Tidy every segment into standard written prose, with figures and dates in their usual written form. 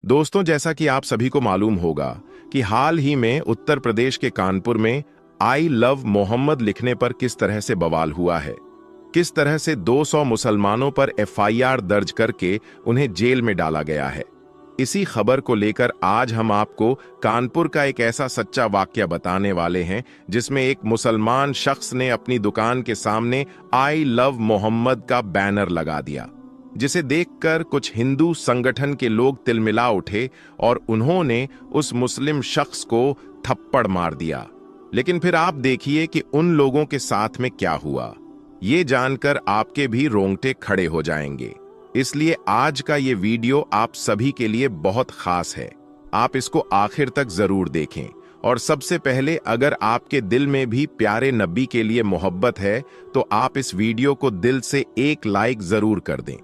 दोस्तों, जैसा कि आप सभी को मालूम होगा कि हाल ही में उत्तर प्रदेश के कानपुर में आई लव मोहम्मद लिखने पर किस तरह से बवाल हुआ है। किस तरह से 200 मुसलमानों पर एफआईआर दर्ज करके उन्हें जेल में डाला गया है। इसी खबर को लेकर आज हम आपको कानपुर का एक ऐसा सच्चा वाकया बताने वाले हैं जिसमें एक मुसलमान शख्स ने अपनी दुकान के सामने आई लव मोहम्मद का बैनर लगा दिया, जिसे देखकर कुछ हिंदू संगठन के लोग तिलमिला उठे और उन्होंने उस मुस्लिम शख्स को थप्पड़ मार दिया। लेकिन फिर आप देखिए कि उन लोगों के साथ में क्या हुआ। ये जानकर आपके भी रोंगटे खड़े हो जाएंगे। इसलिए आज का ये वीडियो आप सभी के लिए बहुत खास है। आप इसको आखिर तक जरूर देखें। और सबसे पहले, अगर आपके दिल में भी प्यारे नबी के लिए मोहब्बत है तो आप इस वीडियो को दिल से एक लाइक जरूर कर दें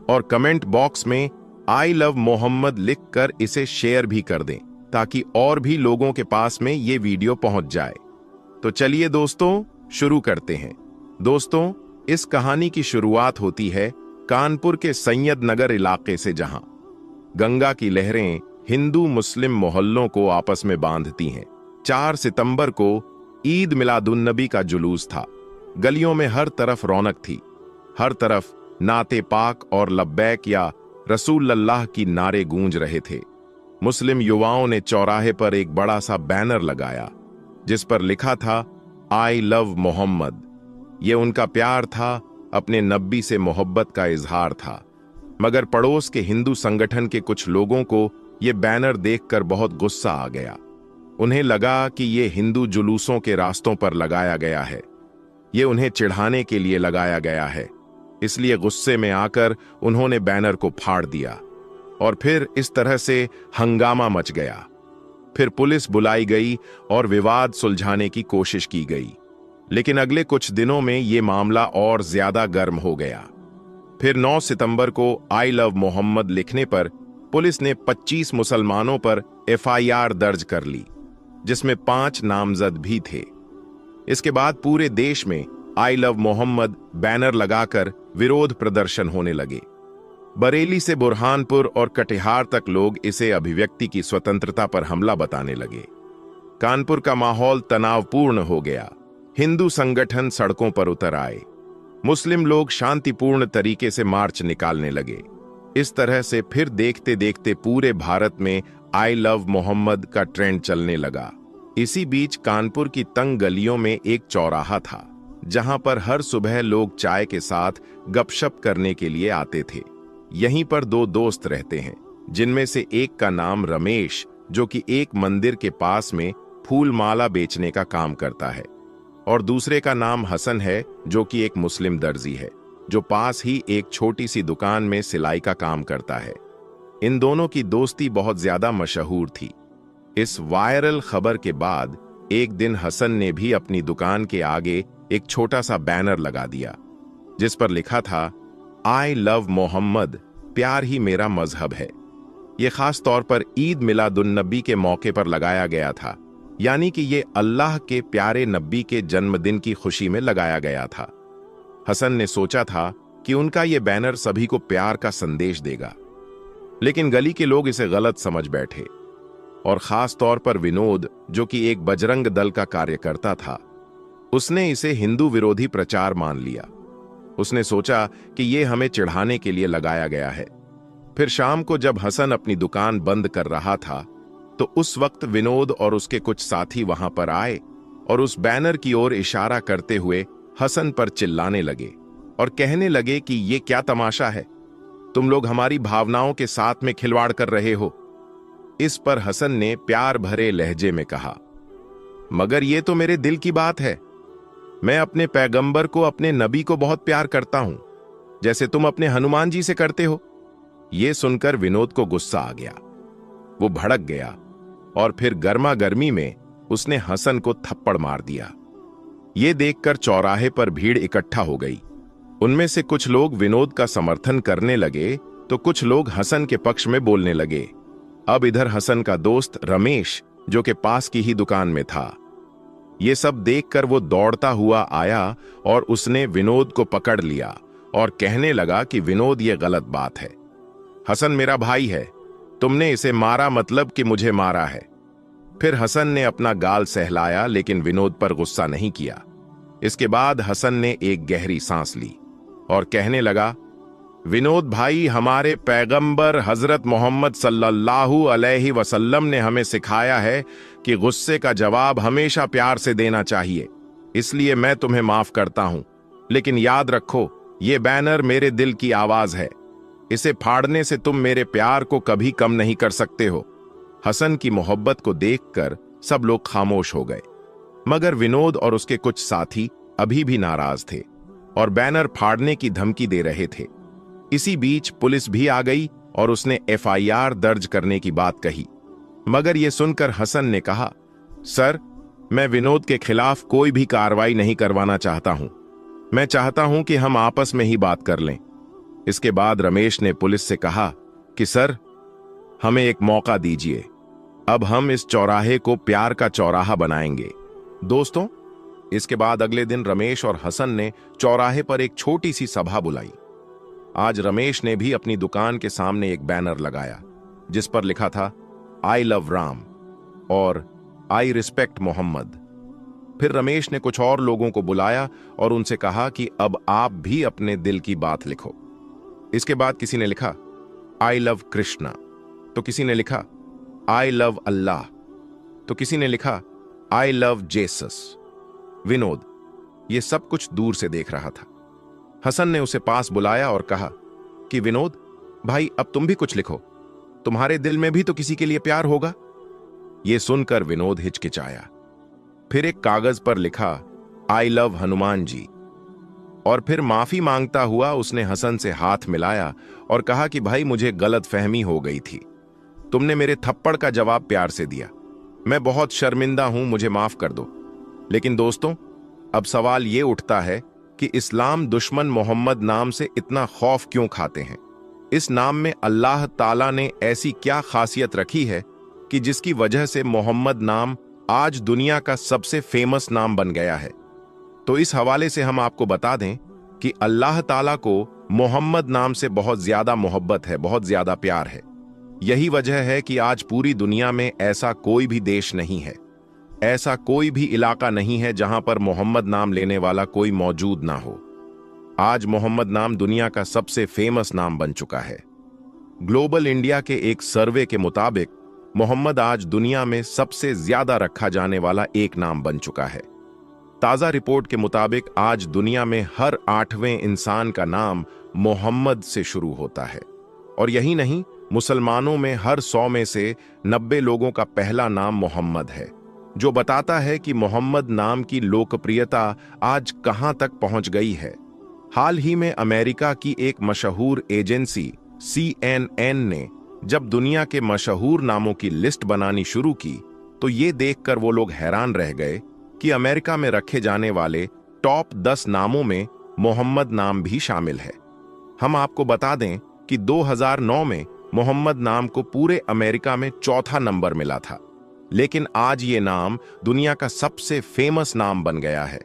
और कमेंट बॉक्स में आई लव मोहम्मद लिखकर इसे शेयर भी कर दें ताकि और भी लोगों के पास में ये वीडियो पहुंच जाए। तो चलिए दोस्तों, शुरू करते हैं। दोस्तों, इस कहानी की शुरुआत होती है कानपुर के सैयद नगर इलाके से, जहां गंगा की लहरें हिंदू मुस्लिम मोहल्लों को आपस में बांधती हैं। 4 सितंबर को ईद मिलादुन्नबी का जुलूस था। गलियों में हर तरफ रौनक थी। हर तरफ नाते पाक और लब्बैक या रसूलल्लाह की नारे गूंज रहे थे। मुस्लिम युवाओं ने चौराहे पर एक बड़ा सा बैनर लगाया जिस पर लिखा था आई लव मोहम्मद। ये उनका प्यार था, अपने नबी से मोहब्बत का इजहार था। मगर पड़ोस के हिंदू संगठन के कुछ लोगों को ये बैनर देखकर बहुत गुस्सा आ गया। उन्हें लगा कि ये हिंदू जुलूसों के रास्तों पर लगाया गया है, ये उन्हें चिढ़ाने के लिए लगाया गया है। इसलिए गुस्से में आकर उन्होंने बैनर को फाड़ दिया और फिर इस तरह से हंगामा मच गया। फिर पुलिस बुलाई गई और विवाद सुलझाने की कोशिश की गई। लेकिन अगले कुछ दिनों में ये मामला और ज्यादा गर्म हो गया। फिर 9 सितंबर को आई लव मोहम्मद लिखने पर पुलिस ने 25 मुसलमानों पर एफआईआर दर्ज कर ली, जिसमें 5 नामजद भी थे। इसके बाद पूरे देश में आई लव मोहम्मद बैनर लगाकर विरोध प्रदर्शन होने लगे। बरेली से बुरहानपुर और कटिहार तक लोग इसे अभिव्यक्ति की स्वतंत्रता पर हमला बताने लगे। कानपुर का माहौल तनावपूर्ण हो गया। हिंदू संगठन सड़कों पर उतर आए। मुस्लिम लोग शांतिपूर्ण तरीके से मार्च निकालने लगे। इस तरह से फिर देखते देखते पूरे भारत में आई लव मोहम्मद का ट्रेंड चलने लगा। इसी बीच कानपुर की तंग गलियों में एक चौराहा था जहां पर हर सुबह लोग चाय के साथ गपशप करने के लिए आते थे। यहीं पर 2 दोस्त रहते हैं, जिनमें से एक का नाम रमेश, जो कि एक मंदिर के पास में फूल माला बेचने का काम करता है, और दूसरे का नाम हसन है, जो कि एक मुस्लिम दर्जी है जो पास ही एक छोटी सी दुकान में सिलाई का काम करता है। इन दोनों की दोस्ती बहुत ज्यादा मशहूर थी। इस वायरल खबर के बाद एक दिन हसन ने भी अपनी दुकान के आगे एक छोटा सा बैनर लगा दिया जिस पर लिखा था आई लव मोहम्मद, प्यार ही मेरा मजहब है। यह खास तौर पर ईद मिलादुन्नबी के मौके पर लगाया गया था, यानी कि ये अल्लाह के प्यारे नबी के जन्मदिन की खुशी में लगाया गया था। हसन ने सोचा था कि उनका ये बैनर सभी को प्यार का संदेश देगा, लेकिन गली के लोग इसे गलत समझ बैठे और खास तौर पर विनोद, जो कि एक बजरंग दल का कार्यकर्ता था, उसने इसे हिंदू विरोधी प्रचार मान लिया। उसने सोचा कि ये हमें चिढ़ाने के लिए लगाया गया है। फिर शाम को जब हसन अपनी दुकान बंद कर रहा था तो उस वक्त विनोद और उसके कुछ साथी वहां पर आए और उस बैनर की ओर इशारा करते हुए हसन पर चिल्लाने लगे और कहने लगे कि ये क्या तमाशा है, तुम लोग हमारी भावनाओं के साथ में खिलवाड़ कर रहे हो। इस पर हसन ने प्यार भरे लहजे में कहा, मगर ये तो मेरे दिल की बात है। मैं अपने पैगंबर को, अपने नबी को बहुत प्यार करता हूं, जैसे तुम अपने हनुमान जी से करते हो। यह सुनकर विनोद को गुस्सा आ गया। वो भड़क गया और फिर गर्मा गर्मी में उसने हसन को थप्पड़ मार दिया। ये देखकर चौराहे पर भीड़ इकट्ठा हो गई। उनमें से कुछ लोग विनोद का समर्थन करने लगे तो कुछ लोग हसन के पक्ष में बोलने लगे। अब इधर हसन का दोस्त रमेश, जो कि पास की ही दुकान में था, ये सब देखकर वो दौड़ता हुआ आया और उसने विनोद को पकड़ लिया और कहने लगा कि विनोद, ये गलत बात है। हसन मेरा भाई है, तुमने इसे मारा मतलब कि मुझे मारा है। फिर हसन ने अपना गाल सहलाया, लेकिन विनोद पर गुस्सा नहीं किया। इसके बाद हसन ने एक गहरी सांस ली और कहने लगा, विनोद भाई, हमारे पैगंबर हजरत मोहम्मद सल्लल्लाहु अलैहि वसल्लम ने हमें सिखाया है कि गुस्से का जवाब हमेशा प्यार से देना चाहिए, इसलिए मैं तुम्हें माफ करता हूं। लेकिन याद रखो, ये बैनर मेरे दिल की आवाज है। इसे फाड़ने से तुम मेरे प्यार को कभी कम नहीं कर सकते हो। हसन की मोहब्बत को देखकर सब लोग खामोश हो गए, मगर विनोद और उसके कुछ साथी अभी भी नाराज थे और बैनर फाड़ने की धमकी दे रहे थे। इसी बीच पुलिस भी आ गई और उसने एफआईआर दर्ज करने की बात कही, मगर यह सुनकर हसन ने कहा, सर, मैं विनोद के खिलाफ कोई भी कार्रवाई नहीं करवाना चाहता हूं। मैं चाहता हूं कि हम आपस में ही बात कर लें। इसके बाद रमेश ने पुलिस से कहा कि सर, हमें एक मौका दीजिए, अब हम इस चौराहे को प्यार का चौराहा बनाएंगे। दोस्तों, इसके बाद अगले दिन रमेश और हसन ने चौराहे पर एक छोटी सी सभा बुलाई। आज रमेश ने भी अपनी दुकान के सामने एक बैनर लगाया जिस पर लिखा था, आई लव राम और आई रिस्पेक्ट मोहम्मद। फिर रमेश ने कुछ और लोगों को बुलाया और उनसे कहा कि अब आप भी अपने दिल की बात लिखो। इसके बाद किसी ने लिखा, आई लव कृष्णा, तो किसी ने लिखा, आई लव अल्लाह, तो किसी ने लिखा, आई लव जेसस। विनोद ये सब कुछ दूर से देख रहा था। हसन ने उसे पास बुलाया और कहा कि विनोद भाई, अब तुम भी कुछ लिखो, तुम्हारे दिल में भी तो किसी के लिए प्यार होगा। यह सुनकर विनोद हिचकिचाया। फिर एक कागज पर लिखा, आई लव हनुमान जी, और फिर माफी मांगता हुआ उसने हसन से हाथ मिलाया और कहा कि भाई, मुझे गलत फहमी हो गई थी, तुमने मेरे थप्पड़ का जवाब प्यार से दिया, मैं बहुत शर्मिंदा हूं, मुझे माफ कर दो। लेकिन दोस्तों, अब सवाल यह उठता है कि इस्लाम दुश्मन मोहम्मद नाम से इतना खौफ क्यों खाते हैं? इस नाम में अल्लाह ताला ने ऐसी क्या खासियत रखी है कि जिसकी वजह से मोहम्मद नाम आज दुनिया का सबसे फेमस नाम बन गया है? तो इस हवाले से हम आपको बता दें कि अल्लाह ताला को मोहम्मद नाम से बहुत ज्यादा मोहब्बत है, बहुत ज्यादा प्यार है। यही वजह है कि आज पूरी दुनिया में ऐसा कोई भी देश नहीं है, ऐसा कोई भी इलाका नहीं है जहां पर मोहम्मद नाम लेने वाला कोई मौजूद ना हो। आज मोहम्मद नाम दुनिया का सबसे फेमस नाम बन चुका है। ग्लोबल इंडिया के एक सर्वे के मुताबिक मोहम्मद आज दुनिया में सबसे ज्यादा रखा जाने वाला एक नाम बन चुका है। ताजा रिपोर्ट के मुताबिक आज दुनिया में हर 8वें इंसान का नाम मोहम्मद से शुरू होता है। और यही नहीं, मुसलमानों में हर 100 में से 90 लोगों का पहला नाम मोहम्मद है, जो बताता है कि मोहम्मद नाम की लोकप्रियता आज कहां तक पहुंच गई है। हाल ही में अमेरिका की एक मशहूर एजेंसी CNN ने जब दुनिया के मशहूर नामों की लिस्ट बनानी शुरू की, तो ये देखकर वो लोग हैरान रह गए कि अमेरिका में रखे जाने वाले टॉप 10 नामों में मोहम्मद नाम भी शामिल है। हम आपको बता दें कि 2009 में मोहम्मद नाम को पूरे अमेरिका में चौथा नंबर मिला था, लेकिन आज ये नाम दुनिया का सबसे फेमस नाम बन गया है।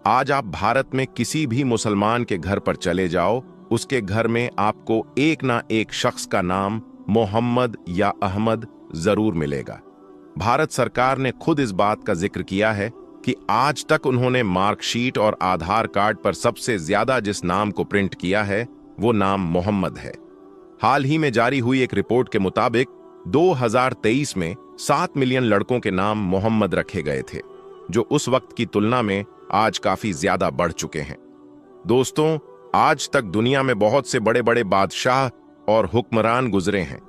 आज आप भारत में किसी भी मुसलमान के घर पर चले जाओ, उसके घर में आपको एक ना एक शख्स का नाम मोहम्मद या अहमद जरूर मिलेगा। भारत सरकार ने खुद इस बात का जिक्र किया है कि आज तक उन्होंने मार्कशीट और आधार कार्ड पर सबसे ज्यादा जिस नाम को प्रिंट किया है वो नाम मोहम्मद है। हाल ही में जारी हुई एक रिपोर्ट के मुताबिक 2023 में 7 मिलियन लड़कों के नाम मोहम्मद रखे गए थे, जो उस वक्त की तुलना में आज काफी ज्यादा बढ़ चुके हैं। दोस्तों, आज तक दुनिया में बहुत से बड़े बड़े बादशाह और हुक्मरान गुजरे हैं,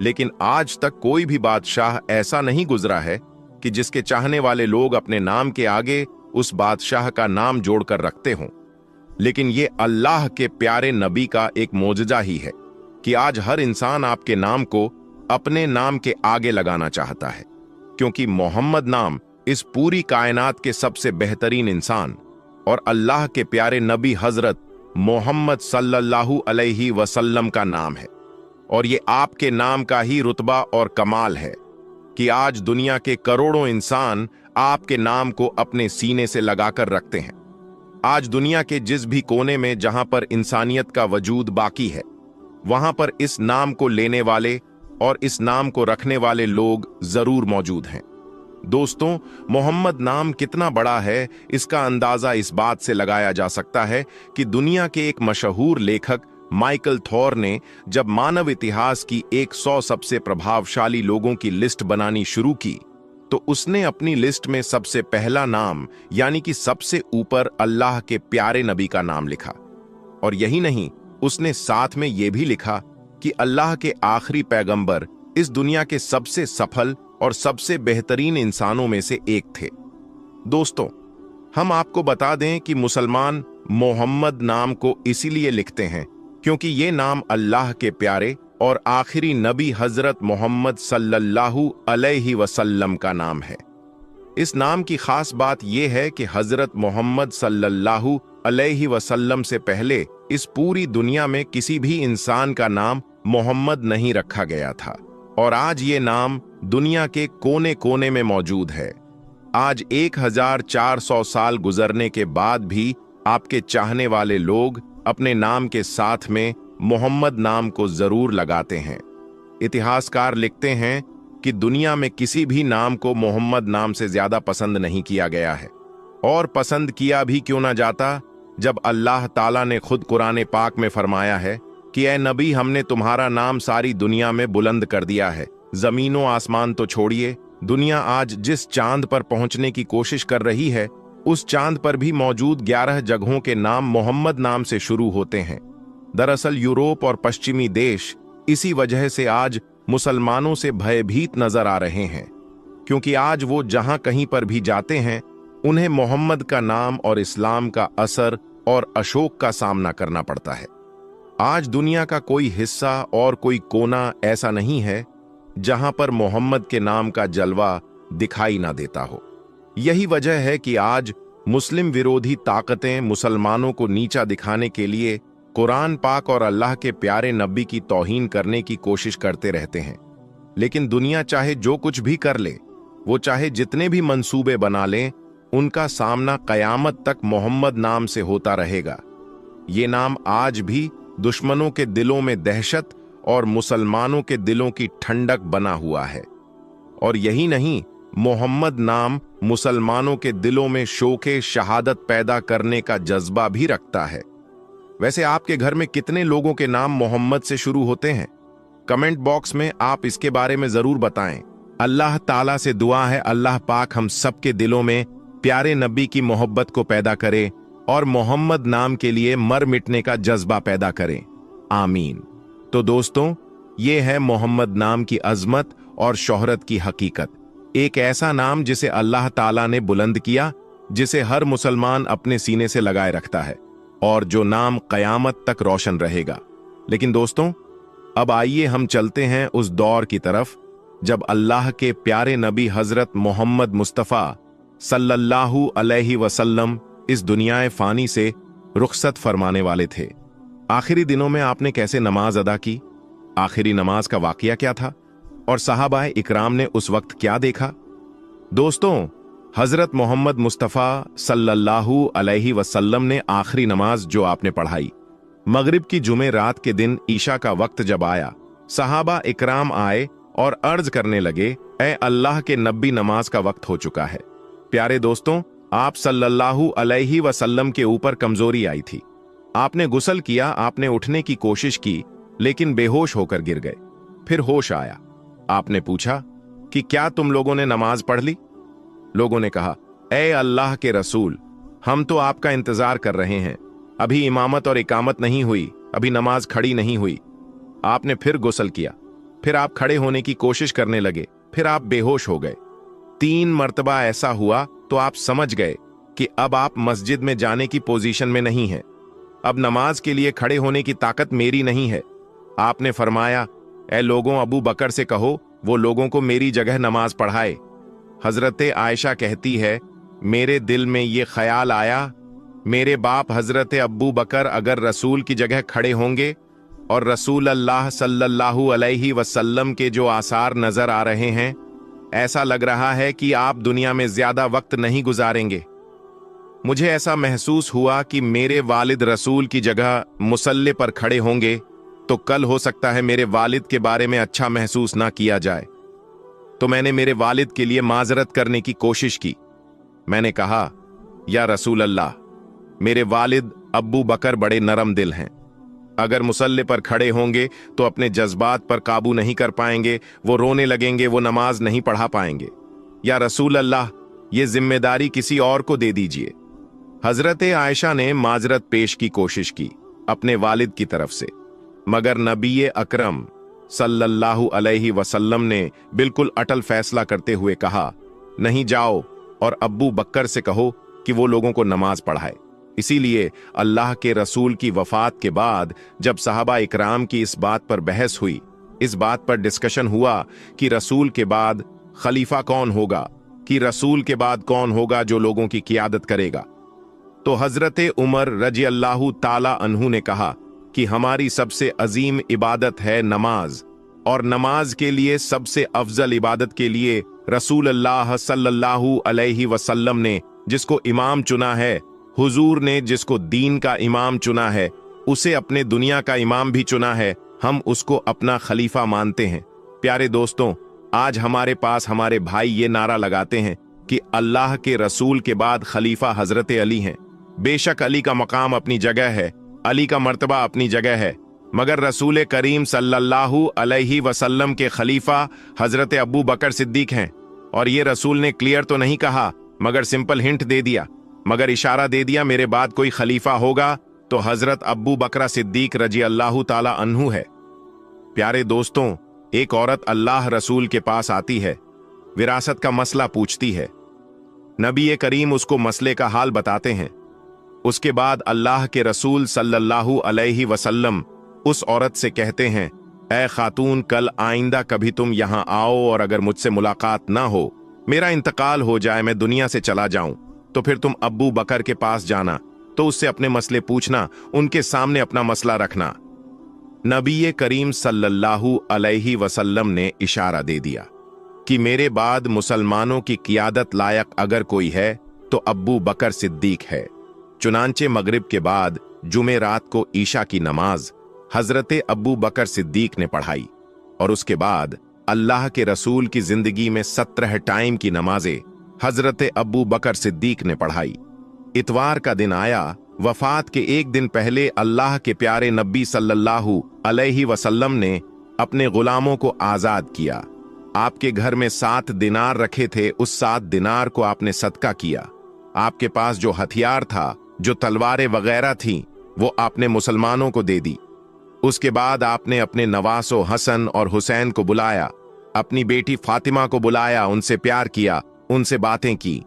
लेकिन आज तक कोई भी बादशाह ऐसा नहीं गुजरा है कि जिसके चाहने वाले लोग अपने नाम के आगे उस बादशाह का नाम जोड़कर रखते हों। लेकिन ये अल्लाह के प्यारे नबी का एक मोजजा ही है कि आज हर इंसान आपके नाम को अपने नाम के आगे लगाना चाहता है, क्योंकि मोहम्मद नाम इस पूरी कायनात के सबसे बेहतरीन इंसान और अल्लाह के प्यारे नबी हजरत मोहम्मद सल्लल्लाहु अलैहि वसल्लम का नाम है। और ये आपके नाम का ही रुतबा और कमाल है कि आज दुनिया के करोड़ों इंसान आपके नाम को अपने सीने से लगाकर रखते हैं। आज दुनिया के जिस भी कोने में, जहां पर इंसानियत का वजूद बाकी है, वहां पर इस नाम को लेने वाले 1 करोड़ इंसान और इस नाम को रखने वाले लोग जरूर मौजूद हैं। दोस्तों, मोहम्मद नाम कितना बड़ा है इसका अंदाजा इस बात से लगाया जा सकता है कि दुनिया के एक मशहूर लेखक माइकल थॉर ने जब मानव इतिहास की 100 सबसे प्रभावशाली लोगों की लिस्ट बनानी शुरू की, तो उसने अपनी लिस्ट में सबसे पहला नाम यानी कि सबसे ऊपर अल्लाह के प्यारे नबी का नाम लिखा। और यही नहीं, उसने साथ में यह भी लिखा कि अल्लाह के आखिरी पैगंबर इस दुनिया के सबसे सफल और सबसे बेहतरीन इंसानों में से एक थे। दोस्तों, हम आपको बता दें कि मुसलमान मोहम्मद नाम को इसीलिए लिखते हैं क्योंकि ये नाम अल्लाह के प्यारे और आखिरी नबी हजरत मोहम्मद सल्लल्लाहु अलैहि वसल्लम का नाम है। इस नाम की खास बात यह है कि हजरत मोहम्मद सल्लल्लाहु अलैहि वसल्लम से पहले इस पूरी दुनिया में किसी भी इंसान का नाम मोहम्मद नहीं रखा गया था, और आज ये नाम दुनिया के कोने कोने में मौजूद है। आज 1400 साल गुजरने के बाद भी आपके चाहने वाले लोग अपने नाम के साथ में मोहम्मद नाम को जरूर लगाते हैं। इतिहासकार लिखते हैं कि दुनिया में किसी भी नाम को मोहम्मद नाम से ज्यादा पसंद नहीं किया गया है, और पसंद किया भी क्यों ना जाता जब अल्लाह ताला ने खुद कुरान पाक में फरमाया है कि ए नबी, हमने तुम्हारा नाम सारी दुनिया में बुलंद कर दिया है। जमीनों आसमान तो छोड़िए, दुनिया आज जिस चांद पर पहुंचने की कोशिश कर रही है, उस चांद पर भी मौजूद 11 जगहों के नाम मोहम्मद नाम से शुरू होते हैं। दरअसल यूरोप और पश्चिमी देश इसी वजह से आज मुसलमानों से भयभीत नजर आ रहे हैं, क्योंकि आज वो जहां कहीं पर भी जाते हैं उन्हें मोहम्मद का नाम और इस्लाम का असर और अशोक का सामना करना पड़ता है। आज दुनिया का कोई हिस्सा और कोई कोना ऐसा नहीं है जहां पर मोहम्मद के नाम का जलवा दिखाई ना देता हो। यही वजह है कि आज मुस्लिम विरोधी ताकतें मुसलमानों को नीचा दिखाने के लिए कुरान पाक और अल्लाह के प्यारे नबी की तौहीन करने की कोशिश करते रहते हैं। लेकिन दुनिया चाहे जो कुछ भी कर ले, वो चाहे जितने भी मंसूबे बना लें, उनका सामना कयामत तक मोहम्मद नाम से होता रहेगा। ये नाम आज भी दुश्मनों के दिलों में दहशत और मुसलमानों के दिलों की ठंडक बना हुआ है। और यही नहीं, मोहम्मद नाम मुसलमानों के दिलों में शौक़े शहादत पैदा करने का जज्बा भी रखता है। वैसे आपके घर में कितने लोगों के नाम मोहम्मद से शुरू होते हैं? कमेंट बॉक्स में आप इसके बारे में जरूर बताएं। अल्लाह ताला से दुआ है अल्लाह पाक हम सबके दिलों में प्यारे नबी की मोहब्बत को पैदा करे और मोहम्मद नाम के लिए मर मिटने का जज्बा पैदा करें। आमीन। तो दोस्तों, ये है मोहम्मद नाम की अजमत और शोहरत की हकीकत। एक ऐसा नाम जिसे अल्लाह ताला ने बुलंद किया, जिसे हर मुसलमान अपने सीने से लगाए रखता है, और जो नाम कयामत तक रोशन रहेगा। लेकिन दोस्तों, अब आइए हम चलते हैं उस दौर की तरफ जब अल्लाह के प्यारे नबी हजरत मोहम्मद मुस्तफ़ा सल्लल्लाहु अलैहि वसल्लम इस दुनियाए फानी से रुखसत फरमाने वाले थे। आखिरी दिनों में आपने कैसे नमाज अदा की? आखिरी नमाज का वाकया क्या था? और सहाबाए इकराम ने उस वक्त क्या देखा? दोस्तों, हजरत मोहम्मद मुस्तफ़ा सल्लल्लाहु अलैहि वसल्लम ने आखिरी नमाज जो आपने पढ़ाई, मगरिब की जुमे रात के दिन ईशा का वक्त जब आया, सहाबा इकराम आए और अर्ज करने लगे, ए अल्लाह के नबी, नमाज का वक्त हो चुका है। प्यारे दोस्तों, आप सल्लल्लाहु अलैहि वसल्लम के ऊपर कमजोरी आई थी। आपने गुस्ल किया, आपने उठने की कोशिश की, लेकिन बेहोश होकर गिर गए। फिर होश आया। आपने पूछा कि क्या तुम लोगों ने नमाज पढ़ ली? लोगों ने कहा, ए अल्लाह के रसूल, हम तो आपका इंतजार कर रहे हैं, अभी इमामत और इकामत नहीं हुई, अभी नमाज खड़ी नहीं हुई। आपने फिर गुस्ल किया, फिर आप खड़े होने की कोशिश करने लगे, फिर आप बेहोश हो गए। 3 मर्तबा ऐसा हुआ तो आप समझ गए कि अब आप मस्जिद में जाने की पोजीशन में नहीं हैं। अब नमाज के लिए खड़े होने की ताकत मेरी नहीं है। आपने फरमाया, ए लोगों, अबू बकर से कहो वो लोगों को मेरी जगह नमाज पढ़ाए। हजरत आयशा कहती है, मेरे दिल में ये ख्याल आया, मेरे बाप हजरत अबू बकर अगर रसूल की जगह खड़े होंगे और रसूल अल्लाह सल्लल्लाहु अलैहि वसल्लम के जो आसार नजर आ रहे हैं, ऐसा लग रहा है कि आप दुनिया में ज्यादा वक्त नहीं गुजारेंगे। मुझे ऐसा महसूस हुआ कि मेरे वालिद रसूल की जगह मुसल्ले पर खड़े होंगे तो कल हो सकता है मेरे वालिद के बारे में अच्छा महसूस ना किया जाए। तो मैंने मेरे वालिद के लिए माजरत करने की कोशिश की। मैंने कहा, या रसूल अल्लाह, मेरे वालिद अब्बू बकर बड़े नरम दिल हैं। अगर मुसल्ले पर खड़े होंगे तो अपने जज्बात पर काबू नहीं कर पाएंगे, वो रोने लगेंगे, वो नमाज नहीं पढ़ा पाएंगे। या रसूल अल्लाह, ये जिम्मेदारी किसी और को दे दीजिए। हजरत आयशा ने माजरत पेश की कोशिश की अपने वालिद की तरफ से, मगर नबी अकरम सल्लल्लाहु अलैहि वसल्लम ने बिल्कुल अटल फैसला करते हुए कहा, नहीं, जाओ और अब्बू बकर से कहो कि वो लोगों को नमाज पढ़ाए। इसीलिए अल्लाह के रसूल की वफात के बाद जब सहाबा इकराम की इस बात पर बहस हुई, इस बात पर डिस्कशन हुआ कि रसूल के बाद खलीफा कौन होगा, कि रसूल के बाद कौन होगा जो लोगों की क़ियादत करेगा, तो हजरत उमर रजी अल्लाहु ताला अन्हु ने कहा कि हमारी सबसे अजीम इबादत है नमाज, और नमाज के लिए सबसे अफजल इबादत के लिए रसूल अल्लाह सल्लल्लाहु अलैहि वसल्लम ने जिसको इमाम चुना है, हुजूर ने जिसको दीन का इमाम चुना है, उसे अपने दुनिया का इमाम भी चुना है, हम उसको अपना खलीफा मानते हैं। प्यारे दोस्तों, आज हमारे पास हमारे भाई ये नारा लगाते हैं कि अल्लाह के रसूल के बाद खलीफा हजरत अली हैं। बेशक अली का मकाम अपनी जगह है, अली का मर्तबा अपनी जगह है, मगर रसूल करीम सल्लल्लाहु अलैहि वसल्लम के खलीफा हजरत अबू बकर सिद्दीक हैं। और ये रसूल ने क्लियर तो नहीं कहा, मगर सिंपल हिंट दे दिया, मगर इशारा दे दिया, मेरे बाद कोई खलीफा होगा तो हजरत अबू बकर सिद्दीक रजी अल्लाह ताला अन्हु है। प्यारे दोस्तों, एक औरत अल्लाह रसूल के पास आती है, विरासत का मसला पूछती है। नबी करीम उसको मसले का हाल बताते हैं। उसके बाद अल्लाह के रसूल सल्लल्लाहु अलैहि वसल्लम उस औरत से कहते हैं, ऐ खातून, कल आइंदा कभी तुम यहां आओ और अगर मुझसे मुलाकात ना हो, मेरा इंतकाल हो जाए, मैं दुनिया से चला जाऊं, तो फिर तुम अब्बू बकर के पास जाना, तो उससे अपने मसले पूछना, उनके सामने अपना मसला रखना। नबी करीम सल्लल्लाहु अलैहि वसल्लम ने इशारा दे दिया कि मेरे बाद मुसलमानों की क़ियादत लायक अगर कोई है तो अब्बू बकर सिद्दीक है। चुनांचे मगरिब के बाद जुमे रात को ईशा की नमाज हजरत अब्बू बकर सिद्दीक ने पढ़ाई, और उसके बाद अल्लाह के रसूल की जिंदगी में 17 टाइम की नमाजें हजरत अब्बू बकर सिद्दीक ने पढ़ाई। इतवार का दिन आया, वफात के एक दिन पहले अल्लाह के प्यारे नबी सल्लल्लाहु अलैहि वसल्लम ने अपने गुलामों को आजाद किया। आपके घर में 7 दिनार रखे थे, उस 7 दिनार को आपने सदका किया। आपके पास जो हथियार था, जो तलवारें वगैरह थीं, वो आपने मुसलमानों को दे दी। उसके बाद आपने अपने नवासों हसन और हुसैन को बुलाया, अपनी बेटी फातिमा को बुलाया, उनसे प्यार किया, उनसे बातें की,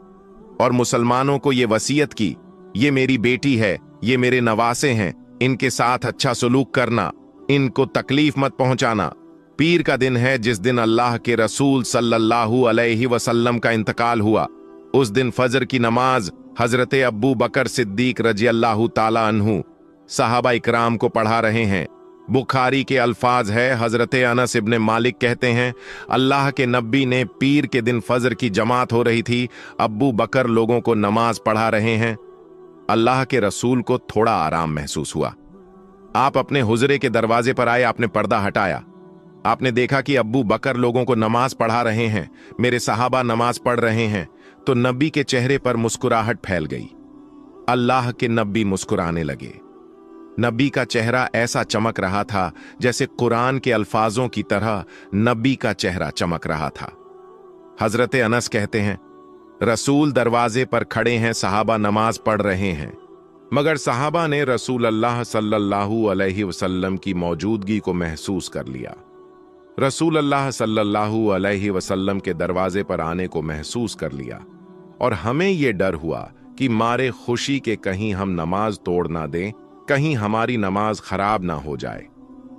और मुसलमानों को ये वसीयत की, ये मेरी बेटी है, ये मेरे नवासे हैं, इनके साथ अच्छा सलूक करना, इनको तकलीफ मत पहुंचाना। पीर का दिन है जिस दिन अल्लाह के रसूल सल्लल्लाहु अलैहि वसल्लम का इंतकाल हुआ। उस दिन फजर की नमाज हजरत अब्बू बकर सिद्दीक रजी अल्लाह ताला अन्हु सहाबा इकराम को पढ़ा रहे हैं। बुखारी के अल्फाज है, हजरत अनस इब्ने मालिक कहते हैं, अल्लाह के नबी ने पीर के दिन फजर की जमात हो रही थी, अब्बू बकर लोगों को नमाज पढ़ा रहे हैं। अल्लाह के रसूल को थोड़ा आराम महसूस हुआ। आप अपने हुजरे के दरवाजे पर आए, आपने पर्दा हटाया, आपने देखा कि अब्बू बकर लोगों को नमाज पढ़ा रहे हैं, मेरे सहाबा नमाज पढ़ रहे हैं, तो नबी के चेहरे पर मुस्कुराहट फैल गई। अल्लाह के नबी मुस्कुराने लगे। नबी का चेहरा ऐसा चमक रहा था जैसे कुरान के अल्फाजों की तरह नबी का चेहरा चमक रहा था। हजरत अनस कहते हैं, रसूल दरवाजे पर खड़े हैं, सहाबा नमाज पढ़ रहे हैं, मगर सहाबा ने रसूल अल्लाह सल्लल्लाहु अलैहि वसल्लम की मौजूदगी को महसूस कर लिया। रसूल अल्लाह सल्लल्लाहु अलैहि वसल्लम के दरवाजे पर आने को महसूस कर लिया, और हमें यह डर हुआ कि मारे खुशी के कहीं हम नमाज तोड़ ना दें, कहीं हमारी नमाज खराब ना हो जाए।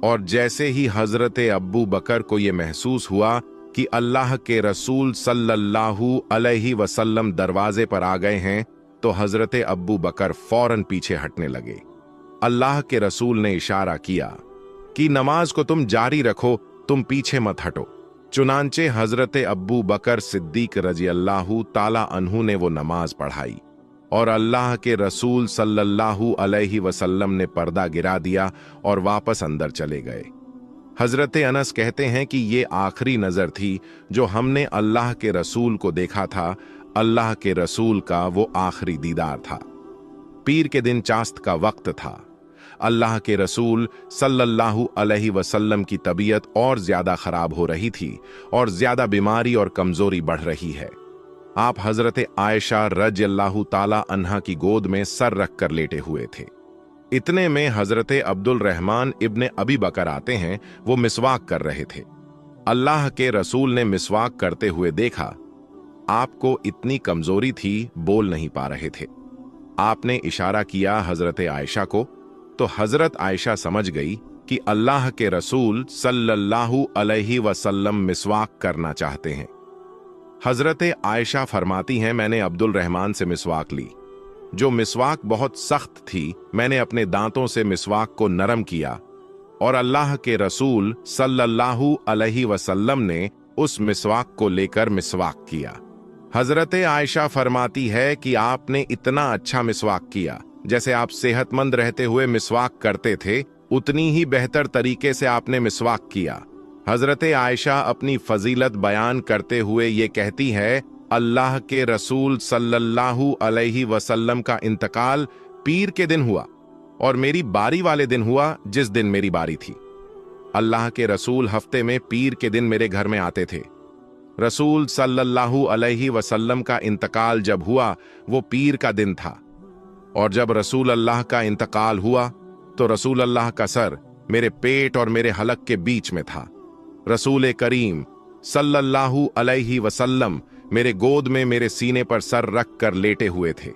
और जैसे ही हजरत अब्बू बकर को यह महसूस हुआ कि अल्लाह के रसूल सल्लल्लाहु अलैहि वसल्लम दरवाजे पर आ गए हैं, तो हजरत अब्बू बकर फौरन पीछे हटने लगे। अल्लाह के रसूल ने इशारा किया कि नमाज को तुम जारी रखो, तुम पीछे मत हटो। चुनांचे हजरत अब्बू बकर सिद्दीक रजी अल्लाहु ताला अन्हु ने वो नमाज पढ़ाई। और अल्लाह के रसूल सल्लल्लाहु अलैहि वसल्लम ने पर्दा गिरा दिया और वापस अंदर चले गए। हजरत अनस कहते हैं कि ये आखिरी नजर थी जो हमने अल्लाह के रसूल को देखा था। अल्लाह के रसूल का वो आखिरी दीदार था। पीर के दिन चास्त का वक्त था। अल्लाह के रसूल सल्लल्लाहु अलैहि वसल्लम की तबीयत और ज्यादा खराब हो रही थी और ज्यादा बीमारी और कमजोरी बढ़ रही है। आप हजरत आयशा रज़ियल्लाहु ताला अन्हा की गोद में सर रखकर लेटे हुए थे। इतने में हजरत अब्दुल रहमान इब्ने अबी बकर आते हैं। वो मिसवाक कर रहे थे। अल्लाह के रसूल ने मिसवाक करते हुए देखा। आपको इतनी कमजोरी थी, बोल नहीं पा रहे थे। आपने इशारा किया हजरत आयशा को, तो हजरत आयशा समझ गई कि अल्लाह के रसूल सल्लल्लाहु अलैहि वसल्लम मिसवाक करना चाहते हैं। हजरत आयशा फरमाती हैं, मैंने अब्दुल रहमान से मिसवाक ली। जो मिसवाक बहुत सख्त थी, मैंने अपने दांतों से मिसवाक को नरम किया और अल्लाह के रसूल सल्लल्लाहु अलैहि वसल्लम ने उस मिसवाक को लेकर मिसवाक किया। हजरत आयशा फरमाती है कि आपने इतना अच्छा मिसवाक किया, जैसे आप सेहतमंद रहते हुए मिसवाक करते थे, उतनी ही बेहतर तरीके से आपने मिसवाक किया। हजरत आयशा अपनी फजीलत बयान करते हुए ये कहती है, अल्लाह के रसूल सल्लल्लाहु अलैहि वसल्लम का इंतकाल पीर के दिन हुआ और मेरी बारी वाले दिन हुआ जिस दिन मेरी बारी थी। अल्लाह के रसूल हफ्ते में पीर के दिन मेरे घर में आते थे। रसूल सल्लल्लाहु अलैहि वसल्लम का इंतकाल जब हुआ वो पीर का दिन था, और जब रसूल अल्लाह का इंतकाल हुआ तो रसूल अल्लाह का सर मेरे पेट और मेरे हलक के बीच में था। रसूल करीम सल्लल्लाहु अलैहि वसल्लम मेरे गोद में मेरे सीने पर सर रख कर लेटे हुए थे।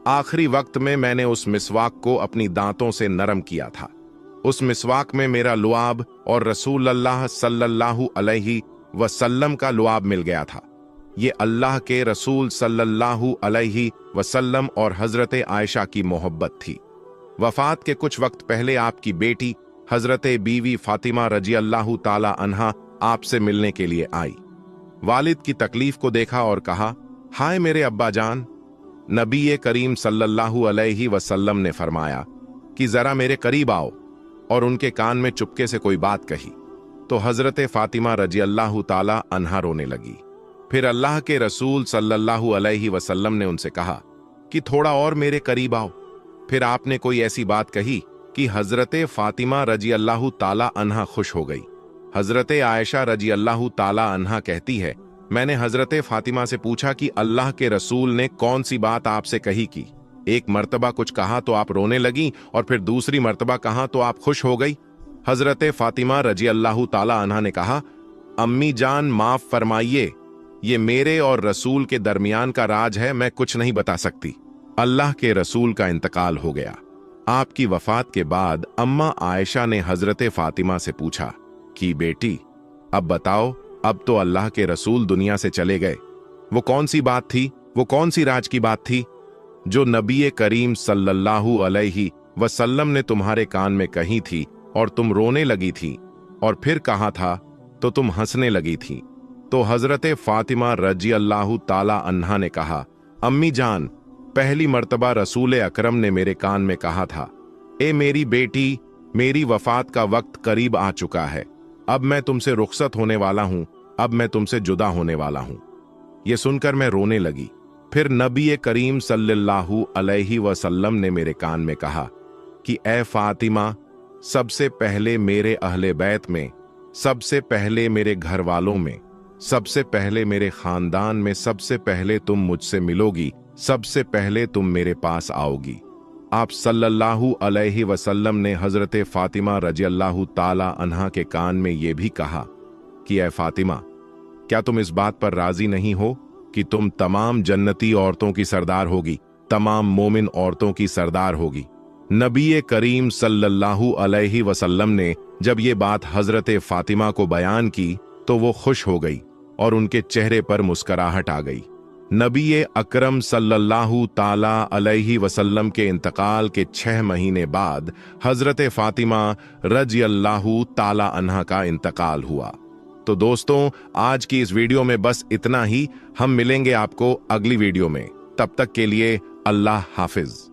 आखिरी वक्त में मैंने उस मिसवाक को अपनी दांतों से नरम किया था। उस मिसवाक में मेरा लुआब और रसूल अल्लाह सल्लल्लाहु अलैहि वसल्लम का लुआब मिल गया था। ये अल्लाह के रसूल सल्लल्लाहु अलैहि वसल्लम और हजरत आयशा की मोहब्बत थी। वफात के कुछ वक्त पहले आपकी बेटी हजरत बीवी फातिमा रज़ियल्लाहु ताला अन्हा आपसे मिलने के लिए आई। वालिद की तकलीफ को देखा और कहा, हाय मेरे अब्बा जान। नबी करीम सल्लल्लाहु अलैहि वसल्लम ने फरमाया कि जरा मेरे करीब आओ, और उनके कान में चुपके से कोई बात कही तो हजरत फातिमा रज़ियल्लाहु ताला अन्हा रोने लगी। फिर अल्लाह के रसूल सल्लल्लाहु अलैहि वसल्लम ने उनसे कहा कि थोड़ा और मेरे करीब आओ। फिर आपने कोई ऐसी बात कही कि हजरत फातिमा रज़ियल्लाहु ताला अन्हा खुश हो गई। हजरत आयशा रज़ियल्लाहु ताला अन्हा कहती है, मैंने हजरत फातिमा से पूछा कि अल्लाह के रसूल ने कौन सी बात आपसे कही कि एक मर्तबा कुछ कहा तो आप रोने लगी और फिर दूसरी मर्तबा कहा तो आप खुश हो गई। हजरत फातिमा रज़ियल्लाहु ताला अन्हा ने कहा, अम्मी जान माफ फरमाइए, ये मेरे और रसूल के दरमियान का राज है, मैं कुछ नहीं बता सकती। अल्लाह के रसूल का इंतकाल हो गया। आपकी वफात के बाद अम्मा आयशा ने हजरत फातिमा से पूछा कि बेटी अब बताओ, अब तो अल्लाह के रसूल दुनिया से चले गए, वो कौन सी बात थी, वो कौन सी राज की बात थी जो नबी करीम सल्लल्लाहु अलैहि वसल्लम ने तुम्हारे कान में कही थी और तुम रोने लगी थी, और फिर कहा था तो तुम हंसने लगी थी। तो हजरत फातिमा रज़ियल्लाहु ताला अन्हा ने कहा, अम्मी जान, पहली मर्तबा रसूल अकरम ने मेरे कान में कहा था, ए मेरी बेटी, मेरी वफात का वक्त करीब आ चुका है, अब मैं तुमसे रुखसत होने वाला हूं, अब मैं तुमसे जुदा होने वाला हूं। यह सुनकर मैं रोने लगी। फिर नबी करीम सल्लल्लाहु अलैहि वसल्लम ने मेरे कान में कहा कि ए फातिमा, सबसे पहले मेरे अहले बैत में, सबसे पहले मेरे घर वालों में, सबसे पहले मेरे खानदान में, सबसे पहले तुम मुझसे मिलोगी, सबसे पहले तुम मेरे पास आओगी। आप सल्लल्लाहु अलैहि वसल्लम ने हजरत फातिमा रज़ियल्लाहु ताला अन्हा के कान में यह भी कहा कि ए फातिमा, क्या तुम इस बात पर राजी नहीं हो कि तुम तमाम जन्नती औरतों की सरदार होगी, तमाम मोमिन औरतों की सरदार होगी। नबी करीम सल्लल्लाहु अलैहि वसल्लम ने जब ये बात हजरत फातिमा को बयान की तो वो खुश हो गई और उनके चेहरे पर मुस्कुराहट आ गई। नबी अकरम सल्लल्लाहु ताला अलैहि वसल्लम के इंतकाल के 6 महीने बाद हजरत फातिमा रज़ियल्लाहु ताला अन्हा का इंतकाल हुआ। तो दोस्तों, आज की इस वीडियो में बस इतना ही। हम मिलेंगे आपको अगली वीडियो में। तब तक के लिए अल्लाह हाफिज।